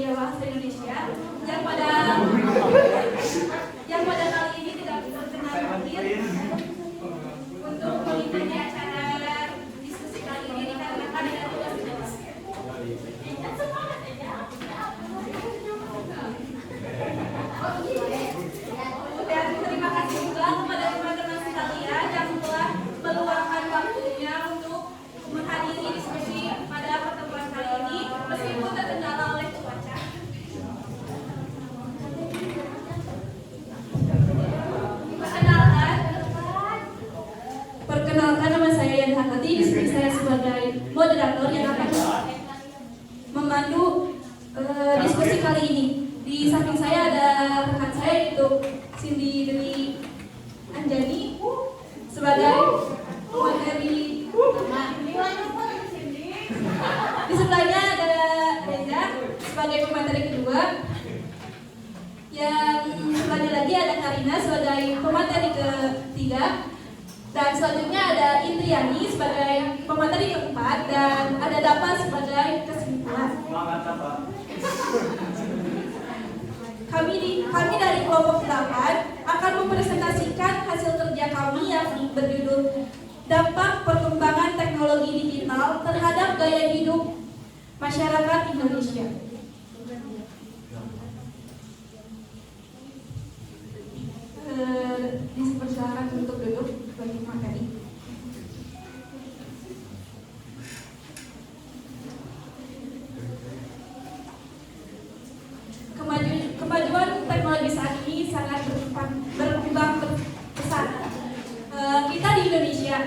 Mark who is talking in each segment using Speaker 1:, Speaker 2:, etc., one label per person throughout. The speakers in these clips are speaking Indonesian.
Speaker 1: Budaya Bahasa Indonesia yang pada kali ini tidak berkenan hadir untuk mengikuti acara diskusi kali ini dikarenakan ada tugas. Dan terima kasih juga kepada teman-teman sekalian yang telah meluangkan waktunya untuk menghadiri diskusi pada pertemuan kali ini meskipun terkendala oleh cuaca. Perkenalkan nama saya Yan Hakati. Di sini saya sebagai moderator yang akan memandu diskusi kali ini. Di samping saya ada rekan saya yaitu Cindy Dewi Anjani sebagai materi utama. Di sebelahnya ada Reza sebagai pemateri kedua. Yang sebelahnya lagi ada Karina sebagai pemateri ketiga. Dan selanjutnya ada Indriani sebagai pemateri keempat dan ada Dapa sebagai kesimpulan. Kami dari kelompok 8 akan mempresentasikan hasil kerja kami yang berjudul Dampak Perkembangan Teknologi Digital Terhadap Gaya Hidup Masyarakat Indonesia. Dipersilakan untuk duduk bagi materi. Kemajuan teknologi saat ini sangat berkembang pesat. Kita di Indonesia,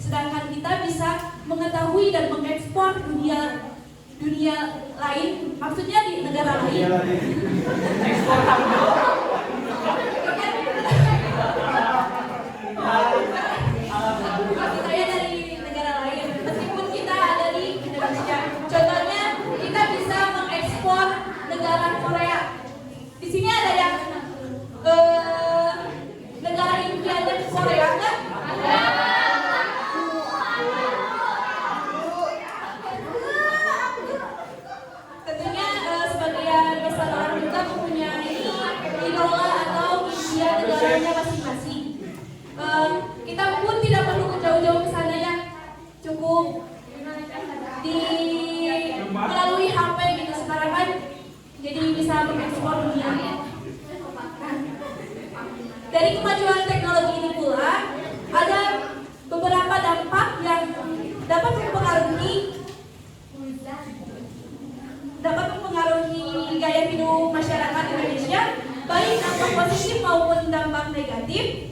Speaker 1: sedangkan kita bisa mengetahui dan mengekspor dunia lain, maksudnya di negara lain. Ekspor maksud saya dari negara lain, meskipun kita ada di Indonesia. Contohnya, kita bisa mengekspor negara Korea. Di sini ada yang negara impiannya Korea kan? Ada. Tentunya sebagian besar orang juga mempunyai idola atau impian negaranya masing-masing. Kita pun tidak perlu jauh-jauh ke sana ya, cukup melalui HP gitu sekarang kan, jadi bisa mengekspor dunia. Nah, dari kemajuan teknologi ini pula ada beberapa dampak yang dapat mempengaruhi gaya hidup masyarakat Indonesia, baik dampak positif maupun dampak negatif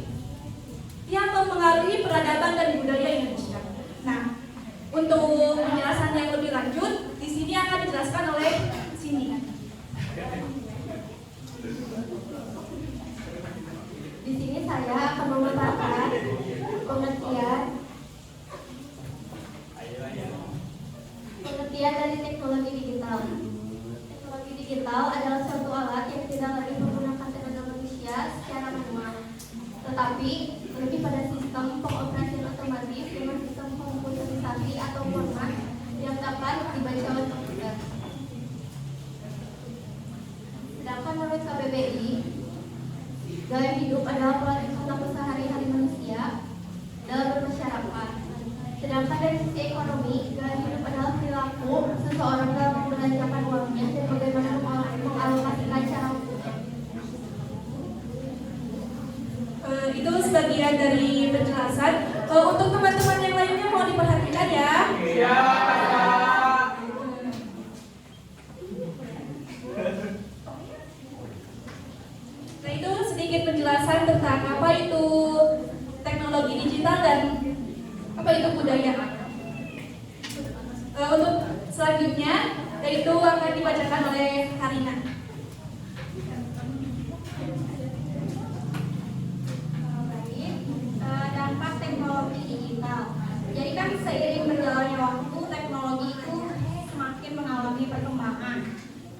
Speaker 1: yang mempengaruhi peradaban dan budaya Indonesia. Nah, untuk penjelasan yang lebih lanjut, di sini akan dijelaskan oleh Cindy.
Speaker 2: Di sini saya akan memaparkan pengertian dari teknologi digital. Teknologi digital adalah suatu alat yang tidak lagi menggunakan tenaga manusia secara manual, tetapi lebih pada sistem pengoperasian otomatis dengan sistem komputerisasi atau format yang dapat dibaca oleh komputer. Sedangkan menurut KBBI, gaya hidup adalah pola tingkah sehari-hari manusia dalam bermasyarakat. Sedangkan dari sisi ekonomi, gaya hidup adalah perilaku seseorang dalam membelanjakan uangnya dan bagaimana mengalokasikan cara untuknya.
Speaker 1: Itu sebagian dari penjelasan. Untuk teman-teman yang lainnya mau diperhatikan ya. Iya. Nah, itu sedikit penjelasan tentang apa itu teknologi digital dan apa itu budaya. Untuk selanjutnya, yaitu akan dibacakan oleh Karina.
Speaker 2: Dampak teknologi digital. Jadi kan seiring berjalannya waktu, teknologi itu semakin mengalami perkembangan.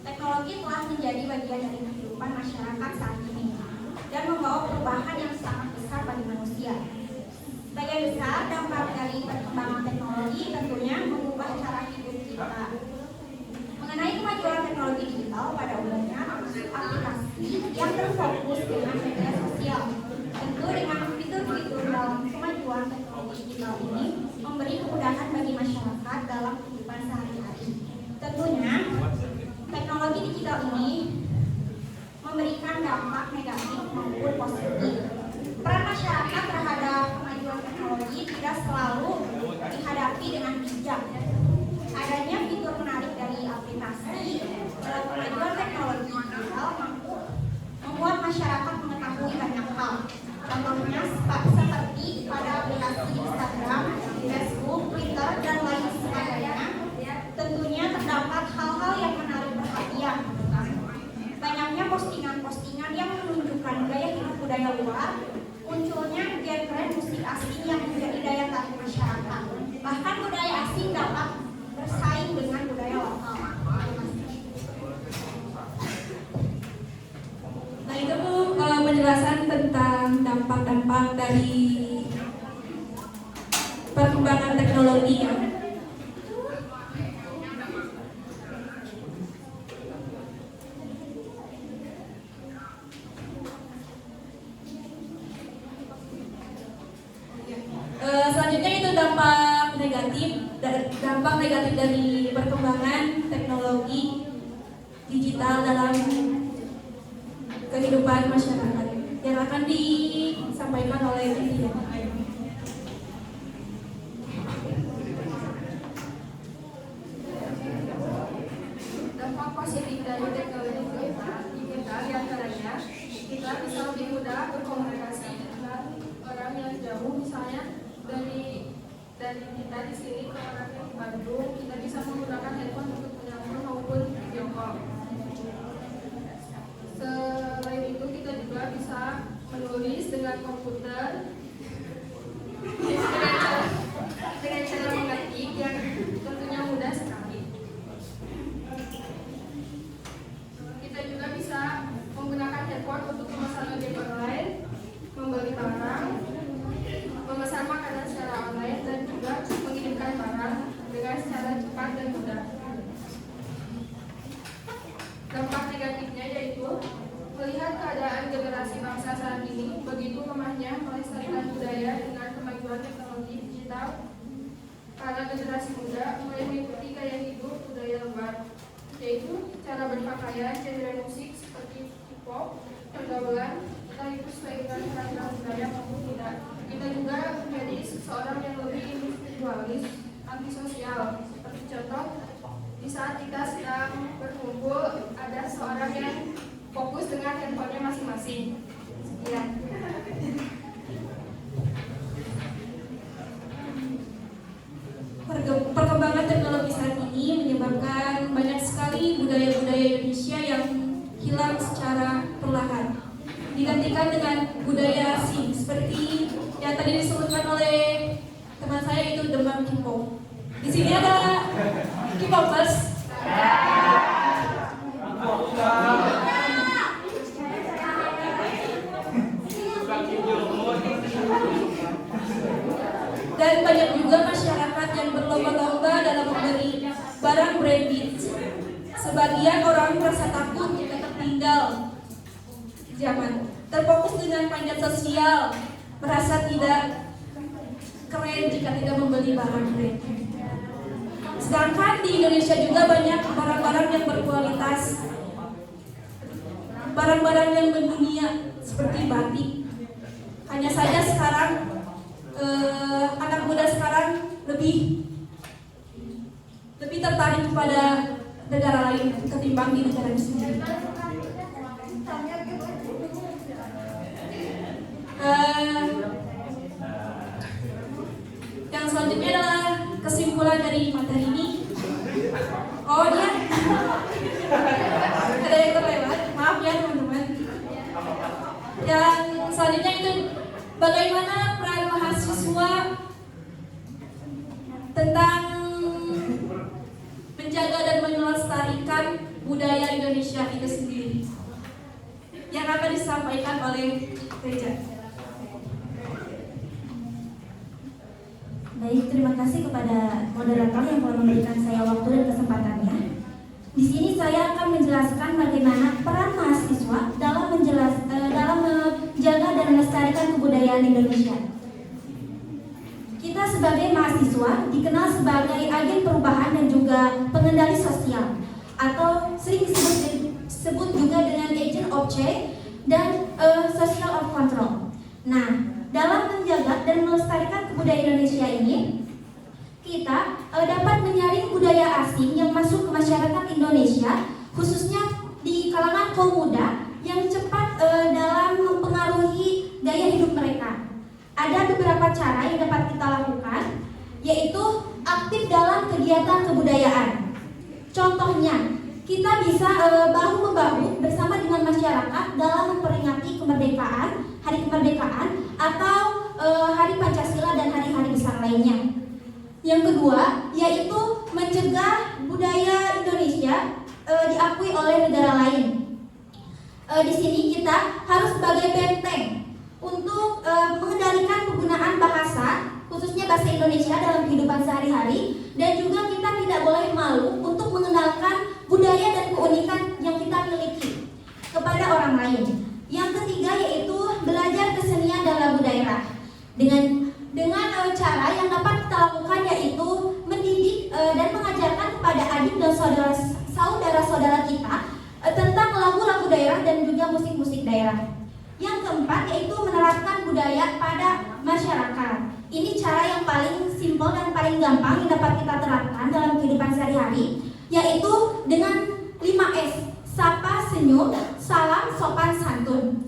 Speaker 2: Teknologi telah menjadi bagian dari kehidupan masyarakat saat ini dan membawa perubahan yang sangat besar bagi manusia. Sebagian besar dampak dari perkembangan teknologi tentunya mengubah cara hidup kita. Mengenai kemajuan teknologi digital, yang terfokus dengan media sosial. Tentu dengan fitur-fitur dalam kemajuan teknologi digital ini memberi kemudahan bagi masyarakat dalam kehidupan sehari-hari. Tentunya teknologi digital ini memberikan dampak negatif maupun positif. Peran masyarakat terhadap kemajuan teknologi tidak selalu dihadapi dengan bijak. Adanya fitur menarik dari aplikasi dalam kemajuan teknologi digital mampu membuat masyarakat mengetahui banyak hal. Contohnya seperti pada aplikasi Instagram, Facebook, Twitter, dan lain sebagainya. Tentunya terdapat hal-hal yang menarik perhatian. Banyaknya postingan-postingan yang menunjukkan gaya hidup budaya luar, munculnya genre musik asing yang menjadi daya tarik masyarakat. Bahkan budaya asing dapat bersaing dengan budaya lokal.
Speaker 1: Nah itu penjelasan tentang dampak-dampak dari perkembangan teknologi ya. Selanjutnya itu dampak negatif dari perkembangan teknologi digital dalam kehidupan masyarakat yang akan disampaikan oleh Cynthia.
Speaker 3: Dampak positif dari teknologi digital diantaranya kita bisa lebih mudah berkomunikasi dengan orang yang jauh, misalnya dari kita di sini ke orang yang di Bandung, kita bisa menggunakan handphone untuk menyambung maupun video call. Selain itu kita juga bisa menulis dengan komputer dengan cara mengetik yang tentunya mudah sekali. Kita juga bisa menggunakan handphone untuk memesan game online, membeli barang, memesan makanan secara online, dan juga mengirimkan barang dengan secara cepat dan mudah. Dampak negatifnya yaitu melihat keadaan generasi bangsa saat ini begitu lemahnya melestarikan budaya dengan kemajuan teknologi digital, karena generasi muda mulai mengikuti gaya hidup budaya luar, yaitu cara berpakaian, genre musik seperti K-pop, pergaulan, entah itu sesuai dengan peraturan budaya maupun tidak. Kita juga menjadi seseorang yang lebih individualis, antisosial. Seperti contoh, di saat kita sedang berkumpul, ada seorang yang fokus dengan handphonenya masing-masing. Sekian.
Speaker 1: Perkembangan teknologi saat ini menyebabkan banyak sekali budaya-budaya Indonesia yang hilang secara perlahan, digantikan dengan budaya asing seperti yang tadi disebutkan oleh teman saya, itu demam K-pop. Di sini ada K-popers. Dan banyak juga masyarakat yang berlomba-lomba dalam membeli barang branded. Sebagian orang merasa takut jika tertinggal zaman, terfokus dengan panjat sosial, merasa tidak keren jika tidak membeli barang branded. Sedangkan di Indonesia juga banyak barang-barang yang berkualitas, barang-barang yang mendunia seperti batik. Hanya saja sekarang anak muda sekarang lebih tertarik kepada negara lain ketimbang di negara sendiri. Yang selanjutnya adalah kesimpulan dari materi ini. Oh ya, ada yang terlewat, maaf ya teman-teman. Yang selanjutnya itu bagaimana peran mahasiswa tentang menjaga dan melestarikan budaya Indonesia itu sendiri, yang akan disampaikan oleh Reja.
Speaker 4: Baik, terima kasih kepada moderator yang telah memberikan saya waktu dan kesempatannya. Di sini saya akan menjelaskan bagaimana peran mahasiswa dalam menjalankan kebudayaan Indonesia. Kita sebagai mahasiswa dikenal sebagai agen perubahan dan juga pengendali sosial, atau sering disebut juga dengan agent of change dan social of control. Nah, dalam menjaga dan melestarikan kebudayaan Indonesia ini, kita dapat menyaring budaya asing yang masuk ke masyarakat Indonesia, khususnya di kalangan kaum muda yang cepat dalam mempengaruhi gaya hidup mereka. Ada beberapa cara yang dapat kita lakukan, yaitu aktif dalam kegiatan kebudayaan. Contohnya, kita bisa bahu-membahu bersama dengan masyarakat dalam memperingati kemerdekaan, hari kemerdekaan, atau hari Pancasila dan hari-hari besar lainnya. Yang kedua, yaitu mencegah budaya Indonesia diakui oleh negara lain. Di sini kita harus sebagai benteng untuk mengendalikan penggunaan bahasa, khususnya bahasa Indonesia dalam kehidupan sehari-hari, dan juga kita tidak boleh malu untuk mengenalkan budaya dan keunikan yang kita miliki kepada orang lain. Yang ketiga yaitu belajar kesenian dan lagu daerah dengan cara yang dapat kita lakukan, yaitu mendidik dan mengajarkan kepada adik dan saudara-saudara kita tentang lagu-lagu daerah dan juga musik-musik daerah. Yang keempat yaitu menerapkan budaya pada masyarakat. Ini cara yang paling simpel dan paling gampang yang dapat kita terapkan dalam kehidupan sehari-hari, yaitu dengan 5S: sapa, senyum, salam, sopan, santun.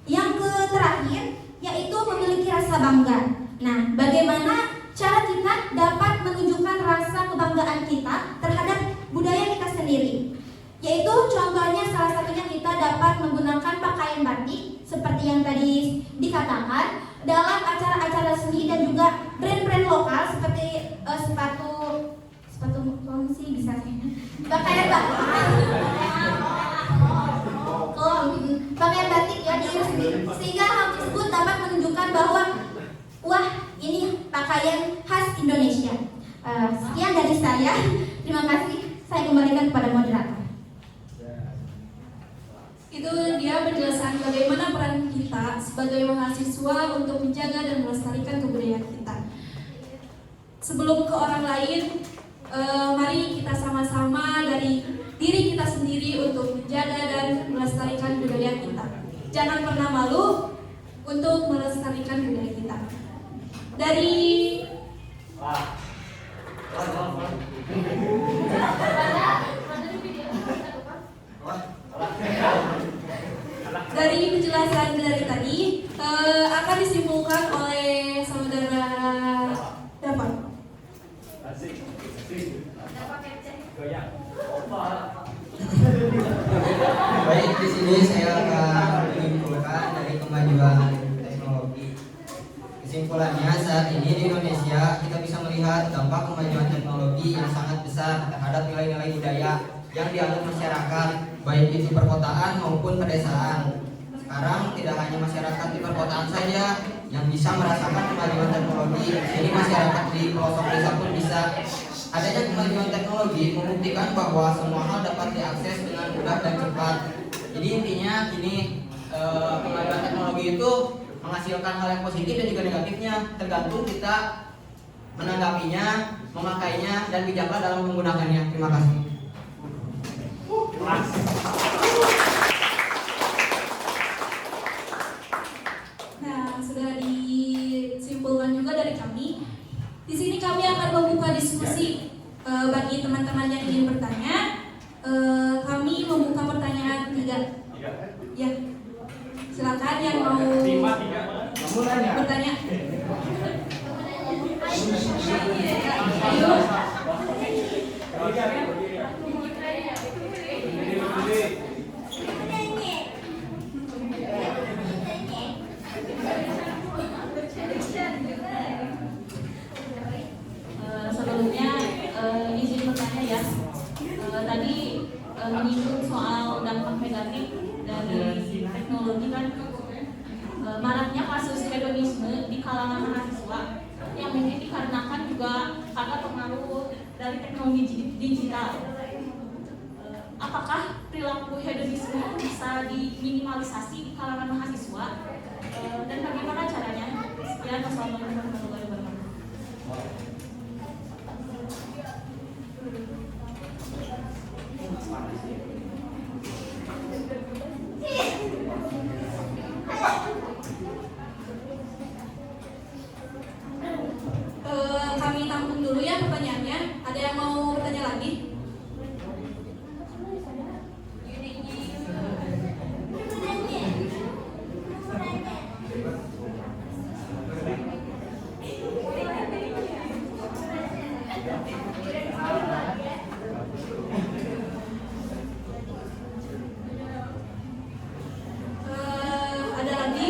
Speaker 4: Yang terakhir yaitu memiliki rasa bangga. Nah, bagaimana cara kita dapat menunjukkan rasa kebanggaan kita terhadap budaya kita sendiri? Yaitu contohnya salah satunya kita dapat menggunakan pakaian batik seperti yang tadi dikatakan dalam acara-acara seni, dan juga brand-brand lokal seperti sepatu sih bisa pakaian batik pakaian batik ya diiris, sehingga hal tersebut dapat menunjukkan bahwa wah, ini pakaian khas Indonesia. Sekian dari saya, terima kasih. Saya kembalikan kepada moderator.
Speaker 1: Itu dia penjelasan bagaimana peran kita sebagai mahasiswa untuk menjaga dan melestarikan kebudayaan kita. Sebelum ke orang lain, mari kita sama-sama dari diri kita sendiri untuk menjaga dan melestarikan budaya kita. Jangan pernah malu untuk melestarikan budaya kita. Dari penjelasan dari tadi akan disimpulkan oleh saudara Dapat.
Speaker 5: Baik, di sini saya akan menyimpulkan dari kemajuan teknologi. Kesimpulannya, saat ini di Indonesia kita bisa melihat dampak kemajuan teknologi yang sangat besar terhadap nilai-nilai budaya yang dianut masyarakat, baik di perkotaan maupun pedesaan. Sekarang tidak hanya masyarakat di perkotaan saja yang bisa merasakan kemajuan teknologi, ini masyarakat di pelosok desa pun bisa. Adanya kemajuan teknologi membuktikan bahwa semua hal dapat diakses dengan mudah dan cepat. Jadi intinya ini kemajuan teknologi itu menghasilkan hal yang positif dan juga negatifnya, tergantung kita menanggapinya, memakainya, dan bijaklah dalam menggunakannya. Terima kasih.
Speaker 1: Nah, sudah disimpulkan juga dari kami. Di sini kami akan membuka diskusi bagi teman-teman yang ingin bertanya. Kami membuka pertanyaan 3. Ya, silakan yang mau bertanya. Ayo.
Speaker 6: Sebelumnya izin bertanya ya, tadi menyinggung soal dampak negatif dari teknologi kan, maraknya kasus hedonisme di kalangan mahasiswa yang mungkin dikarenakan juga karena pengaruh dari teknologi digital. Apakah perilaku hedonisme bisa diminimalisasi di kalangan mahasiswa, dan bagaimana caranya? sekalian, wassalamualaikum warahmatullahi wabarakatuh.
Speaker 1: Kami tampung dulu ya pertanyaannya. Ada yang mau bertanya lagi? Ada lagi?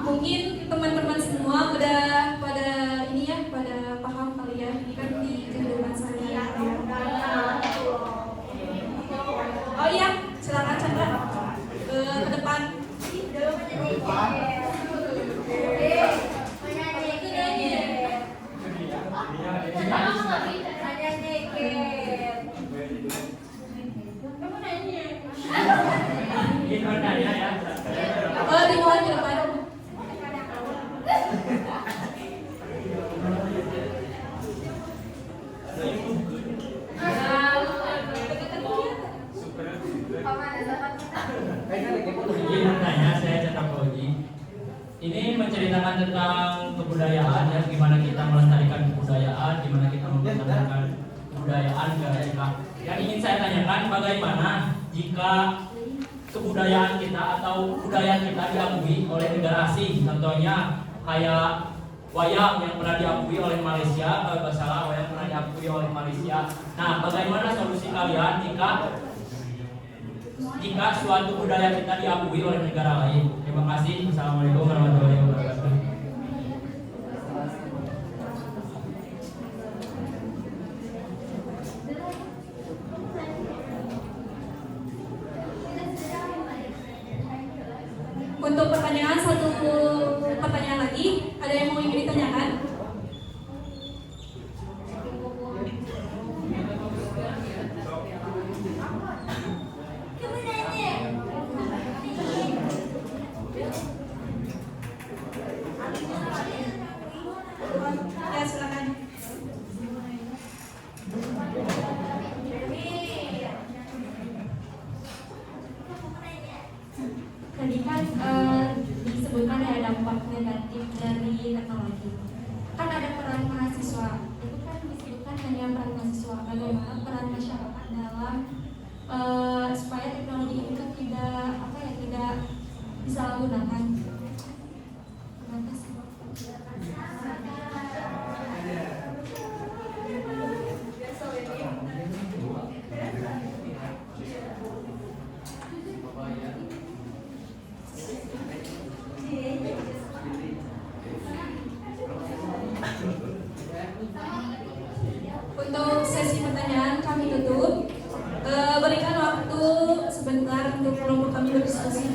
Speaker 1: Mungkin teman-teman semua udah pada ini ya, pada paham kali ya. Ini kan di kehidupan sehari-hari. Oh iya, silakan Chandra ke depan. Dimohon ke depan.
Speaker 7: Izin bertanya, saya Chandra Koji. Ini menceritakan tentang kebudayaan ya, gimana kita melestarikan kebudayaan, gimana kita mempertahankan kebudayaan kita. Yang ingin saya tanyakan, bagaimana jika kebudayaan kita atau budaya kita diakui oleh negara asing, contohnya kayak wayang yang pernah diakui oleh Malaysia, kalau nggak salah wayang pernah diakui oleh Malaysia. Nah, bagaimana solusi kalian jika suatu budaya kita diakui oleh negara lain? Terima kasih. Assalamualaikum warahmatullahi wabarakatuh.
Speaker 1: Untuk satu pertanyaan lagi, ada yang mau ingin ditanyakan? Ya, silakan.
Speaker 4: Tadi kan disebutkan ada dampak negatif dari teknologi. Kan ada peran mahasiswa. Itu kan disebutkan hanya peran mahasiswa. Bagaimana peran masyarakat dalam supaya teknologi itu tidak disalahgunakan. Terima kasih.
Speaker 1: Untuk sesi pertanyaan kami tutup. Berikan waktu sebentar untuk kelompok kami berdiskusi.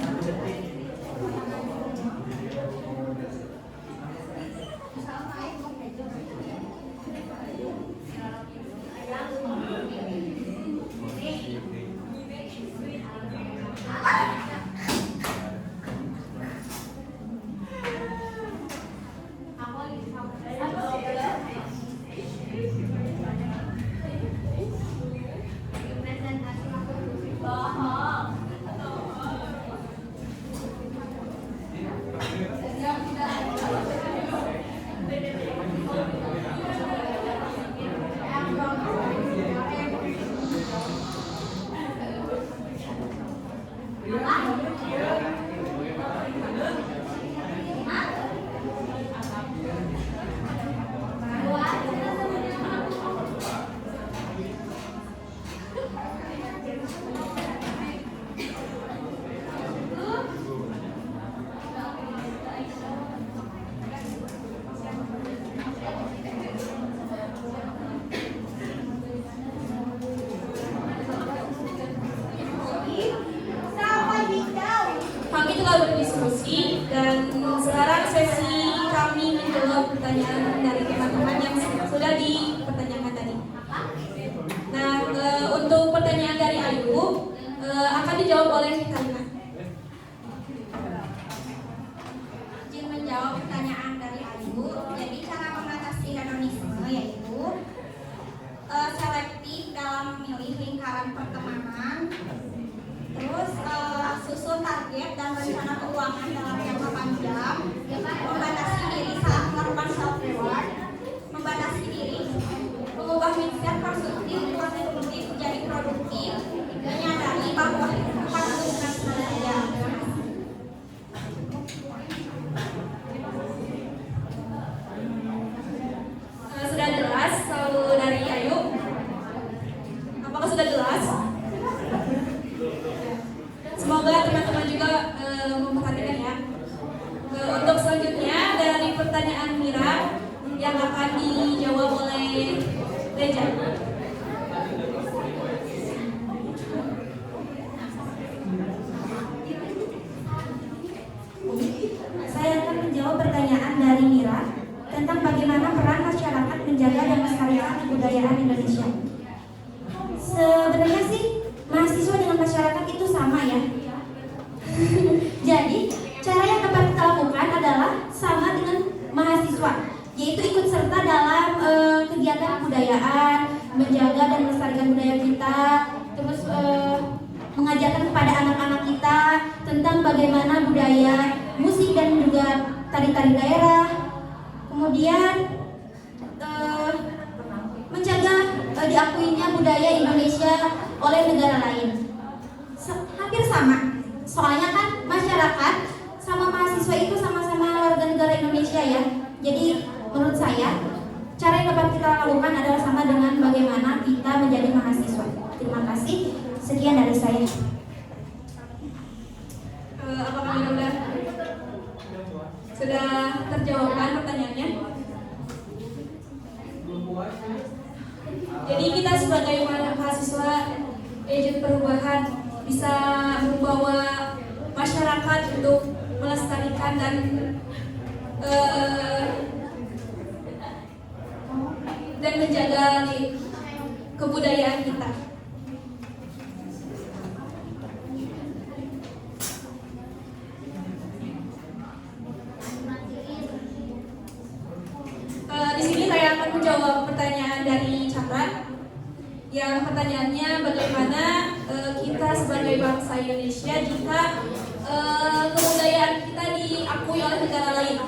Speaker 1: Kami telah berdiskusi dan sekarang sesi kami menjawab pertanyaan dari teman-teman yang sudah dipertanyakan tadi. Silakan dijawab oleh Karina.
Speaker 2: Izin menjawab pertanyaan dari Ayu. Jadi cara mengatasi hedonisme yaitu selektif dalam memilih lingkaran pertemanan, terus susun target dan rencana keuangan dalam jangka panjang, membatasi diri saat melakukan self reward, membatasi diri, mengubah mindset konsumtif menjadi produktif, menyadari bahwa kehidupan bukan saja.
Speaker 1: Sudah jelas kalau dari Ayu? Apakah sudah jelas? Semoga teman-teman juga memperhatikan ya. Untuk selanjutnya dari pertanyaan Mira yang akan dijawab oleh Reja.
Speaker 4: Saya akan menjawab pertanyaan dari Mira tentang bagaimana peran masyarakat menjaga dan melestarikan kebudayaan Indonesia. Sebenarnya sih mahasiswa dengan masyarakat itu sama ya. Jadi cara yang dapat kita lakukan adalah sama dengan mahasiswa, yaitu ikut serta dalam kegiatan kebudayaan, menjaga dan melestarikan budaya kita, terus mengajarkan kepada anak-anak kita tentang bagaimana budaya, musik dan juga tari-tari daerah. Kemudian menjaga diakuinya budaya Indonesia oleh negara lain. Hampir sama. Soalnya kan masyarakat sama mahasiswa itu sama-sama warga negara Indonesia ya. Jadi menurut saya cara yang dapat kita lakukan adalah sama dengan bagaimana kita menjadi mahasiswa. Terima kasih. Sekian dari saya.
Speaker 1: Apakah Miranda sudah terjawabkan pertanyaannya? Jadi kita sebagai mahasiswa agent perubahan bisa membawa masyarakat untuk melestarikan dan menjaga kebudayaan kita. Di sini saya akan menjawab pertanyaan dari Chandra. Yang pertanyaannya bagaimana kita sebagai bangsa Indonesia jika kebudayaan kita diakui oleh negara lain.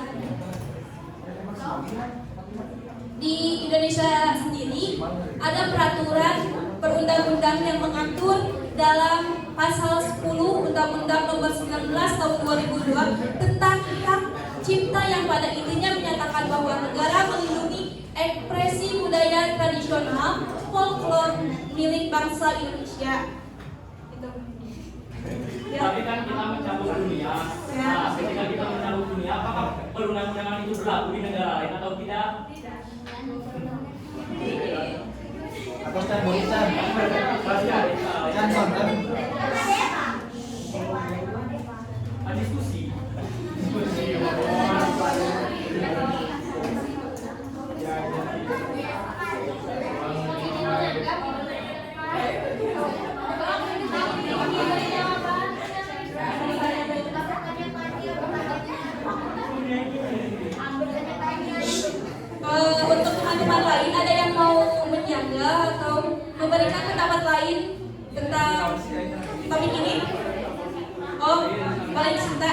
Speaker 1: Di Indonesia sendiri ada peraturan perundang-undang yang mengatur dalam pasal 10 Undang-Undang Nomor 19 Tahun 2002 tentang hak cipta yang pada intinya menyatakan bahwa negara melindungi ekspresi budaya tradisional folklore milik bangsa Indonesia. Itu. Ya.
Speaker 7: Tapi kan kita mencakup dunia. Nah, ketika kita mencakup dunia, apakah perundang-undangan itu berlaku di negara lain atau tidak?
Speaker 5: Atau Chan boleh Chan? Chan Son.
Speaker 7: Diskusi.
Speaker 1: Untuk teman-teman lain ada yang mau menjaga atau memberikan pendapat lain tentang topik ini? Oh, boleh cerita.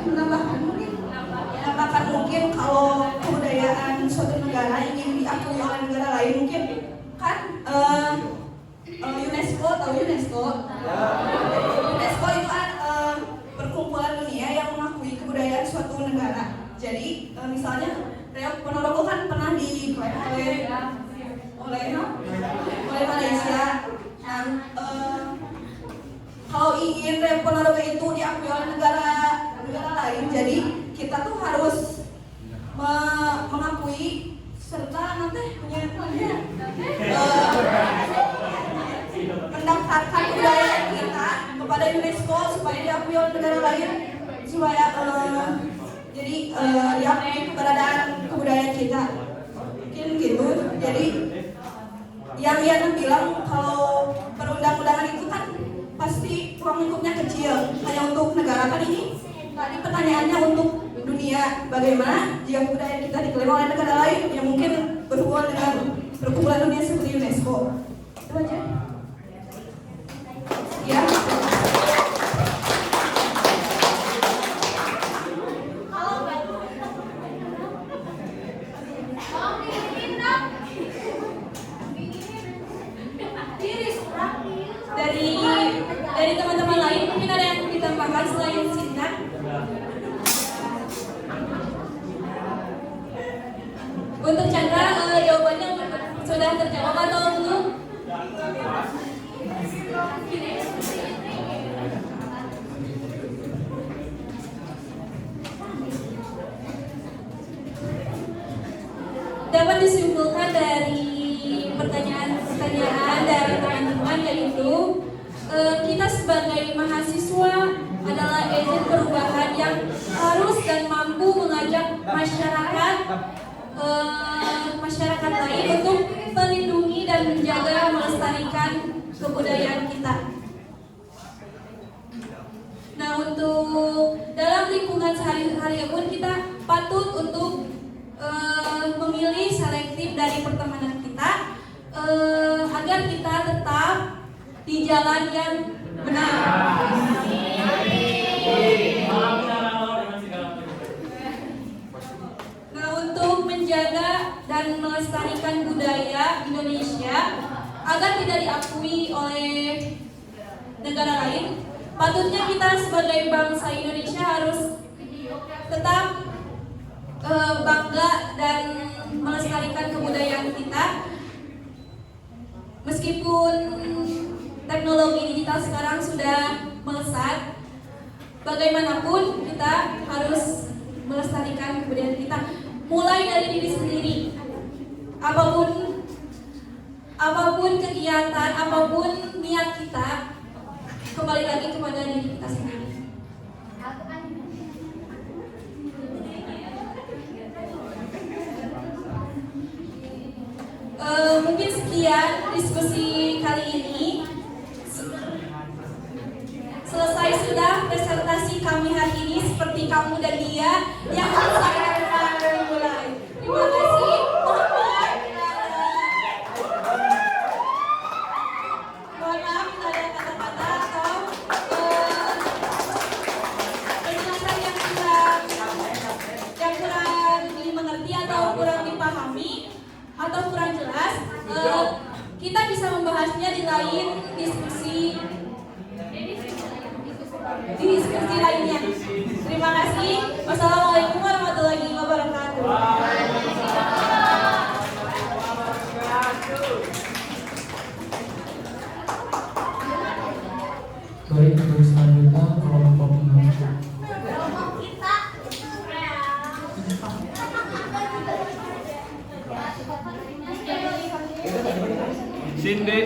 Speaker 8: Menambahkan mungkin kalau kebudayaan suatu negara ingin diakui oleh negara lain mungkin kan UNESCO, tahu UNESCO? UNESCO itu kan perkumpulan dunia yang mengakui kebudayaan suatu negara. Jadi misalnya Reok Ponorogo kan pernah diklaim oleh Malaysia. Nah, kalau ingin Reok Ponorogo itu diakui oleh negara lain, jadi kita tuh harus mengakui serta nanti mendaftarkan kebudayaan kita kepada UNESCO supaya diakui oleh negara lain supaya jadi diakui keberadaan kebudayaan kita. Mungkin gitu. Jadi yang Yana bilang kalau perundang-undangan itu kan pasti ruang lingkupnya kecil, hanya untuk negara. Kan ini tadi pertanyaannya untuk dunia, bagaimana jika budaya kita diklaim oleh negara lain yang mungkin berhubungan dengan perkumpulan dunia seperti UNESCO. Itu aja. Ya.
Speaker 1: Dari teman-teman lain mungkin ada yang ditambahkan selain Sinta? Untuk Chandra, jawabannya sudah terjawab atau belum? Dapat disimpulkan dari pertanyaan dari teman-teman, yaitu kita sebagai mahasiswa adalah agent perubahan yang harus dan mampu mengajak masyarakat lain untuk melindungi dan menjaga melestarikan kebudayaan kita. Nah, untuk dalam lingkungan sehari-hari pun kita patut untuk memilih selektif dari pertemanan kita agar kita tetap di jalan yang benar. Nah, untuk menjaga dan melestarikan budaya Indonesia agar tidak diakui oleh negara lain, patutnya kita sebagai bangsa Indonesia harus tetap bangga dan melestarikan kebudayaan kita. Meskipun teknologi digital sekarang sudah melesat, bagaimanapun kita harus melestarikan kebudayaan kita, mulai dari diri sendiri. Apapun kegiatan, apapun niat kita, kembali lagi kepada diri kita sendiri. Mungkin sekian diskusi kali ini. Selesai sudah presentasi kami hari ini, seperti kamu dan dia yang saya akan mulai. Terima kasih. Mohon maaf bila ada kata-kata atau penjelasan yang kurang dimengerti atau kurang dipahami atau kurang jelas. Kita bisa membahasnya di lain diskusi lainnya. Terima kasih. Wassalamualaikum warahmatullahi wabarakatuh.
Speaker 9: Baik, untuk selanjutnya kelompok 6.
Speaker 10: Cindy.